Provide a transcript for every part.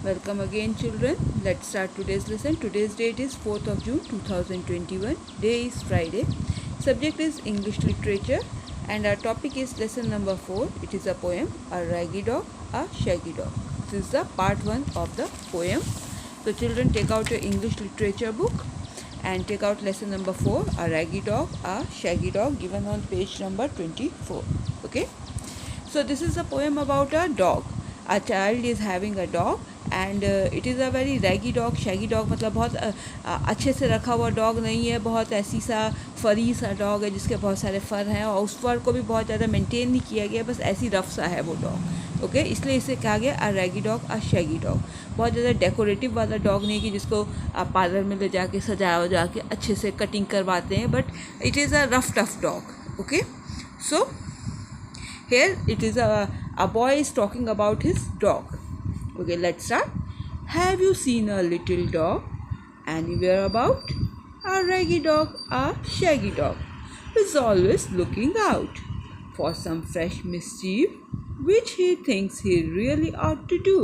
Welcome again, children. Let's start today's lesson. Today's date is 4th of June 2021. Day is Friday. Subject is English literature and our topic is lesson number 4. It is a poem, A Raggy Dog, A Shaggy Dog. This is the part 1 of the poem. So children, take out your English literature book and take out lesson number 4, A Raggy Dog, A Shaggy Dog, given on page number 24. Okay. So this is a poem about a dog. A child is having a dog and it is a very raggy dog. Shaggy dog मतलब बहुत अच्छे से रखा हुआ dog नहीं है, बहुत ऐसी सा फरी सा डॉग है जिसके बहुत सारे फर हैं और उस फर को भी बहुत ज़्यादा मेंटेन नहीं किया गया, बस ऐसी रफ सा है वो डॉग. ओके, इसलिए इसे कहा गया अ रैगी डॉग, अ शैगी डॉग. बहुत ज़्यादा डेकोरेटिव वाला डॉग नहीं कि जिसको आप पार्लर में ले जाके सजा के अच्छे से कटिंग करवाते हैं, but it is a rough tough dog. Okay, so here it is a boy is talking about his dog. Okay, let's start. Have you seen a little dog anywhere about? A raggy dog, a shaggy dog, is always looking out for some fresh mischief which he thinks he really ought to do.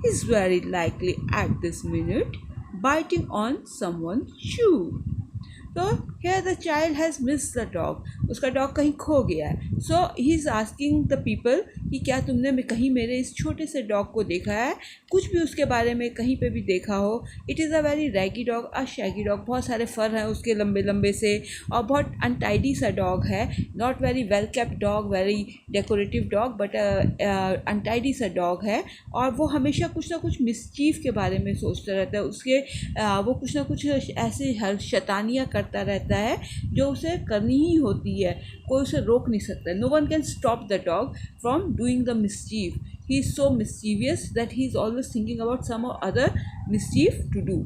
He's very likely at this minute biting on someone's shoe. तो here the child has missed the dog. उसका dog कहीं खो गया है. So he is asking the people कि क्या तुमने कहीं मेरे इस छोटे से डॉग को देखा है, कुछ भी उसके बारे में कहीं पे भी देखा हो. It is a very ragi dog, a Shaggy dog. बहुत सारे फर हैं उसके लंबे लंबे से और बहुत अनटाइडी सा डॉग है. Not very well kept dog, very decorative dog, but untidy सा डॉग है और वो हमेशा कुछ ना कुछ मिसचीफ के बारे में सोचता रहता है. उसके वो कुछ ना कुछ ऐसे शैतानियाँ करता रहता है जो उसे करनी ही होती है. कोई उसे रोक नहीं सकता. No one can stop the dog from doing the mischief. He is so mischievous that he is always thinking about some or other mischief to do.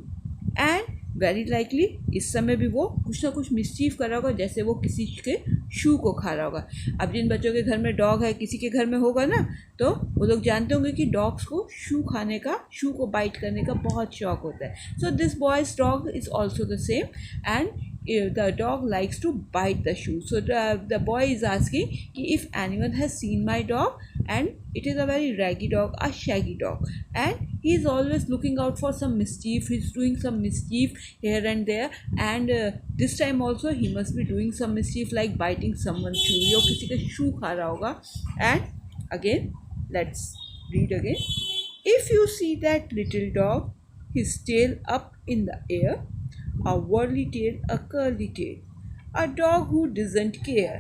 And very likely इस समय भी वो कुछ ना कुछ मिसचीफ कर रहा होगा, जैसे वो किसी के शू को खा रहा होगा. अब जिन बच्चों के घर में डॉग है, किसी के घर में होगा ना, तो वो लोग जानते होंगे कि डॉग्स को शू खाने का, शू को बाइट करने का बहुत शौक होता है. So this boys dog is also the same and the dog likes to bite the shoe. So the boy is asking if anyone has seen my dog, and it is a very raggy dog, a shaggy dog, and he is always looking out for some mischief. He is doing some mischief here and there, and this time also he must be doing some mischief like biting someone's shoe. यो किसी का shoe खा रहा होगा. And again, let's read again. If you see that little dog, his tail up in the air, a whirly tail, a curly tail, a dog who doesn't care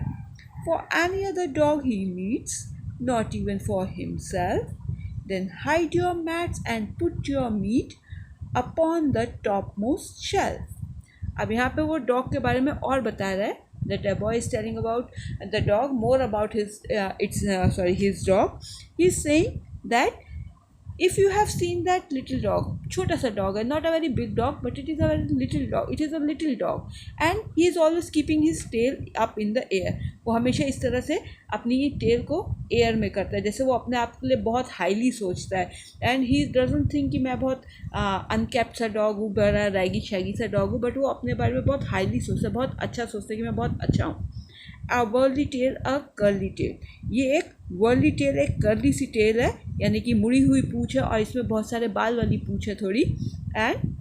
for any other dog he meets, not even for himself, then hide your mats and put your meat upon the topmost shelf. अब यहाँ पे वो dog के बारे में और बता रहा है. That a boy is telling about the dog, more about his dog. He is saying that if you have seen that little dog, छोटा सा dog है, not a very big dog, but it is a very little dog. It is a little dog, and he is always keeping his tail up in the air. वो हमेशा इस तरह से अपनी tell को एयर में करता है, जैसे वो अपने आप के लिए बहुत हाईली सोचता है. एंड ही डजंट थिंक कि मैं बहुत अनकेप्ट सा डॉग हूँ, बड़ा रैगी शैगी सा डॉग हूँ, बट वो अपने बारे में बहुत हाईली सोचता है, बहुत अच्छा सोचता है कि मैं बहुत अच्छा हूँ. अ वर्ली टेल, अ कर्ली टेल. ये एक वर्ली टेल, एक कर्ली सी टेल है, यानी कि मुड़ी हुई पूँछ है और इसमें बहुत सारे बाल वाली पूँछ है थोड़ी. And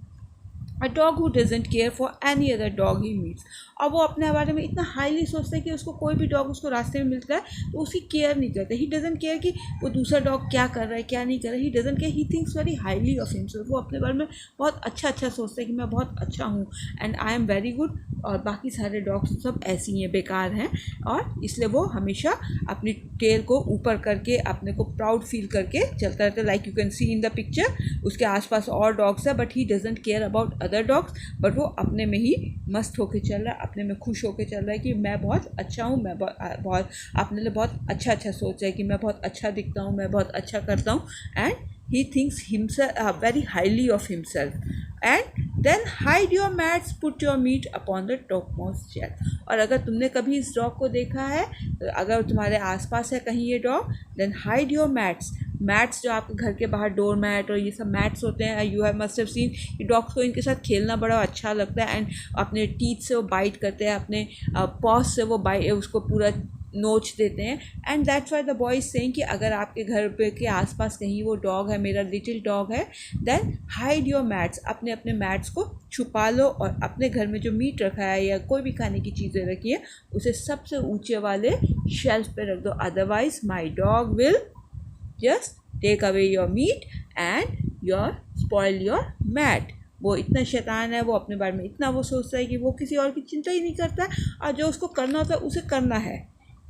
a dog who doesn't care for any other dog he meets. और वो अपने बारे में इतना हाईली सोचता है कि उसको कोई भी डॉग उसको रास्ते में मिलता है तो उसकी केयर नहीं करता. ही डजंट केयर कि वो दूसरा डॉग क्या कर रहा है, क्या नहीं कर रहा है. He doesn't care. He thinks very highly of himself. वो अपने बारे में बहुत अच्छा सोचता है कि मैं बहुत अच्छा हूँ and I am very good, और बाकी सारे डॉग्स सब ऐसी ही हैं, बेकार हैं. और इसलिए वो हमेशा अपनी टेल को ऊपर करके अपने को प्राउड फील करके चलता रहता है. Like you can see in the picture, उसके आसपास और डॉग्स है, but he doesn't care about other dogs. But वो अपने में ही मस्त होके चल रहा है, अपने में खुश होके चल रहा है कि मैं बहुत अच्छा हूँ, मैं बहुत अपने लिए बहुत अच्छा सोच रहा है कि मैं बहुत अच्छा दिखता हूँ, मैं बहुत अच्छा करता हूँ. And he thinks himself very highly of himself. And then hide your mats, put your meat upon the topmost shelf. और अगर तुमने कभी इस डॉग को देखा है, अगर तुम्हारे आसपास है कहीं ये dog, then hide your mats. Mats जो आपके घर के बाहर डोर मैट और ये सब मैट्स होते हैं, you have must have seen. ये डॉग्स को इनके साथ खेलना बड़ा अच्छा लगता है. एंड अपने टीथ से वो बाइट करते हैं, अपने पॉज से वो उसको पूरा नोच देते हैं. And that's why the boy is saying कि अगर आपके घर पे के आसपास कहीं वो डॉग है, मेरा लिटिल डॉग है, देन हाइड योर मैट्स, अपने अपने मैट्स को छुपा लो और अपने घर में जो मीट रखा है या कोई भी खाने की चीज़ें रखी है उसे सबसे ऊंचे वाले शेल्फ पे रख दो. Otherwise my dog will just take away your meat and your spoil your mat. वो इतना शैतान है, वो अपने बारे में इतना वो सोचता है कि वो किसी और की चिंता ही नहीं करता, और जो उसको करना होता है उसे करना है.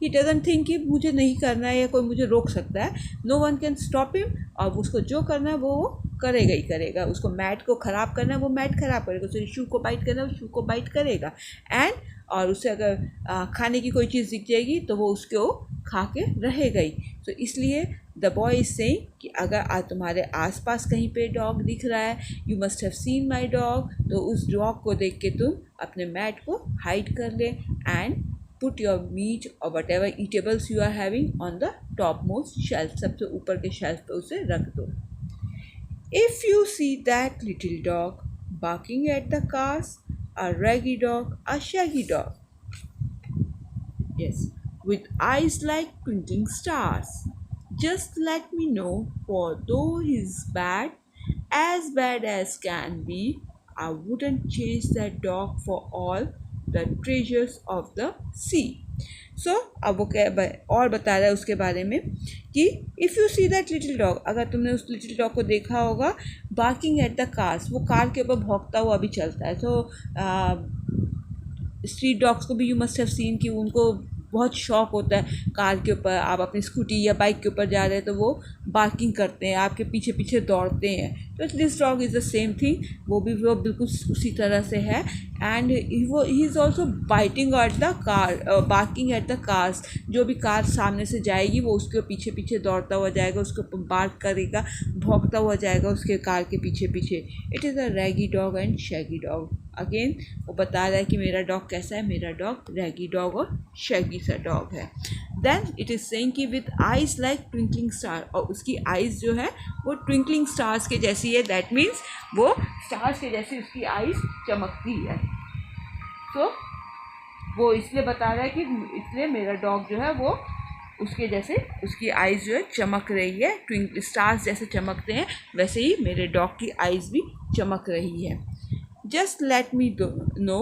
ही डजंट थिंक कि मुझे नहीं करना है या कोई मुझे रोक सकता है. No one can stop him. और उसको जो करना है वो करेगा ही करेगा. उसको मैट को ख़राब करना है वो मैट ख़राब करेगा, उसे शू को बाइट करना है वो शू को बाइट करेगा. एंड और उसे अगर खाने की कोई चीज़ दिख जाएगी तो वो उसको खा के रहेगा ही. तो इसलिए द बॉय इज सेइंग कि अगर तुम्हारे आसपास कहीं पे डॉग दिख रहा है, you must have seen my dog, तो उस डॉग को देख के तुम अपने मैट को हाइड कर ले एंड पुट योर मीट और whatever eatables you are having on the top most shelf, सबसे ऊपर के शेल्फ पे उसे रख दो. If you see that little dog barking at the cars, a raggy dog, a shaggy dog, yes, with eyes like twinkling stars, just let me know, for though he's bad as can be, I wouldn't change that dog for all the treasures of the sea. सो अब वो क्या और बता रहा है उसके बारे में कि if you see that little dog, अगर तुमने उस लिटिल डॉग को देखा होगा बार्किंग एट द कार्स, वो कार के ऊपर भौंकता हुआ भी चलता है. तो स्ट्रीट डॉग्स को भी यू मस्ट हैव सीन कि उनको बहुत शौक होता है कार के ऊपर, आप अपनी स्कूटी या बाइक के ऊपर जा रहे हैं तो वो बार्किंग करते हैं, आपके पीछे पीछे दौड़ते हैं. तो this dog is the same thing, वो बिल्कुल उसी तरह से है. एंड वो he is also biting at the car, barking at the cars, जो भी कार सामने से जाएगी वो उसके पीछे पीछे दौड़ता हुआ जाएगा, उसके ऊपर बार्क करेगा, भौंकता हुआ जाएगा उसके कार के पीछे पीछे. It is a ragi dog and Shaggy dog. Again वो बता रहा है कि मेरा डॉग कैसा है, मेरा डॉग रैगी डॉग और शैगी सा डॉग है. देन इट इज़ सेइंग कि with eyes like twinkling star, और उसकी आइज़ जो है वो ट्विंकलिंग स्टार्स के जैसी है. दैट मीन्स वो स्टार्स के जैसी उसकी आइज़ चमकती है. तो वो इसलिए बता रहा है कि इसलिए मेरा डॉग जो है वो उसके जैसे उसकी आइज़ जो है चमक रही है, ट्विंक स्टार्स जैसे चमकते हैं वैसे ही मेरे डॉग की आइज़ भी चमक रही है. जस्ट लेट मी नो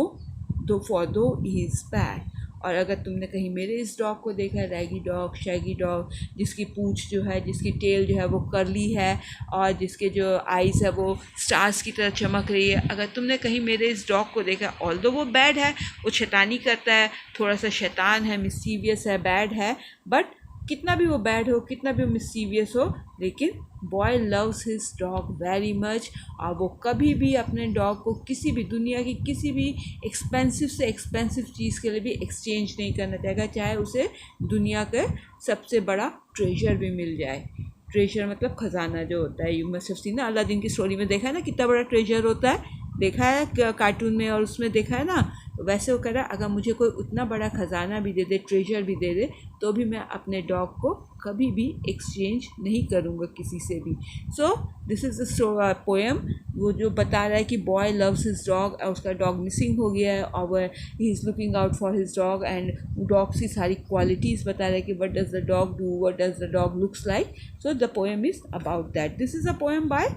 दो फॉर दो ही इज़ बैड. और अगर तुमने कहीं मेरे इस डॉग को देखा है, रैगी डॉग, शैगी डॉग, जिसकी पूँछ जो है, जिसकी टेल जो है वो कर्ली है और जिसके जो आइज़ है वो स्टार्स की तरह चमक रही है, अगर तुमने कहीं मेरे इस डॉग को देखा, ऑल्दो वो बैड है, वो शैतानी करता है, थोड़ा सा शैतान है, मिस्चीवियस है, बैड है, बट कितना भी वो बैड हो, कितना भी वो मिस्चीवियस हो, लेकिन boy loves his dog very much. और वो कभी भी अपने डॉग को किसी भी दुनिया की किसी भी एक्सपेंसिव से एक्सपेंसिव चीज़ के लिए भी एक्सचेंज नहीं करना चाहेगा, चाहे उसे दुनिया का सबसे बड़ा ट्रेजर भी मिल जाए. ट्रेजर मतलब खजाना जो होता है. यू मस्ट हैव सीन ना, अलादीन की स्टोरी में देखा है ना कितना बड़ा ट्रेजर होता है, देखा है कार्टून में और उसमें देखा है ना. वैसे वो कह रहा है अगर मुझे कोई उतना बड़ा ख़जाना भी दे दे, ट्रेजर भी दे दे, तो भी मैं अपने डॉग को कभी भी एक्सचेंज नहीं करूँगा किसी से भी. So this is the poem. वो जो बता रहा है कि बॉय लव्स हिज डॉग, और उसका डॉग मिसिंग हो गया है और he is looking out for his dog, and dogs की सारी क्वालिटीज़ बता रहा है कि what does the dog do, what does the dog looks like. So the poem is about that. This is a poem by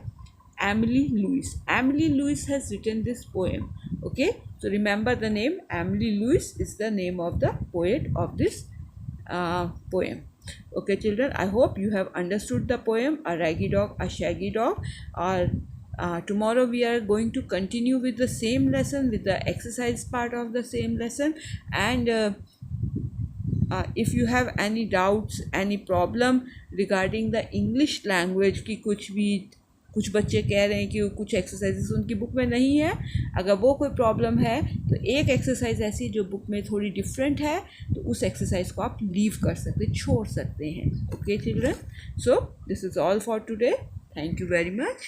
Emily Lewis. Emily Lewis has written this poem. Okay, so remember the name. Emily Lewis is the name of the poet of this poem. Okay, children, I hope you have understood the poem, a raggy dog, a shaggy dog. Or tomorrow we are going to continue with the same lesson, with the exercise part of the same lesson. And if you have any doubts, any problem regarding the English language की कुछ बच्चे कह रहे हैं कि कुछ exercises उनकी book में नहीं है, अगर वो कोई प्रॉब्लम है तो एक एक्सरसाइज ऐसी जो बुक में थोड़ी डिफरेंट है, तो उस एक्सरसाइज को आप लीव कर सकते, छोड़ सकते हैं. Okay children, so this is all for today. Thank you very much.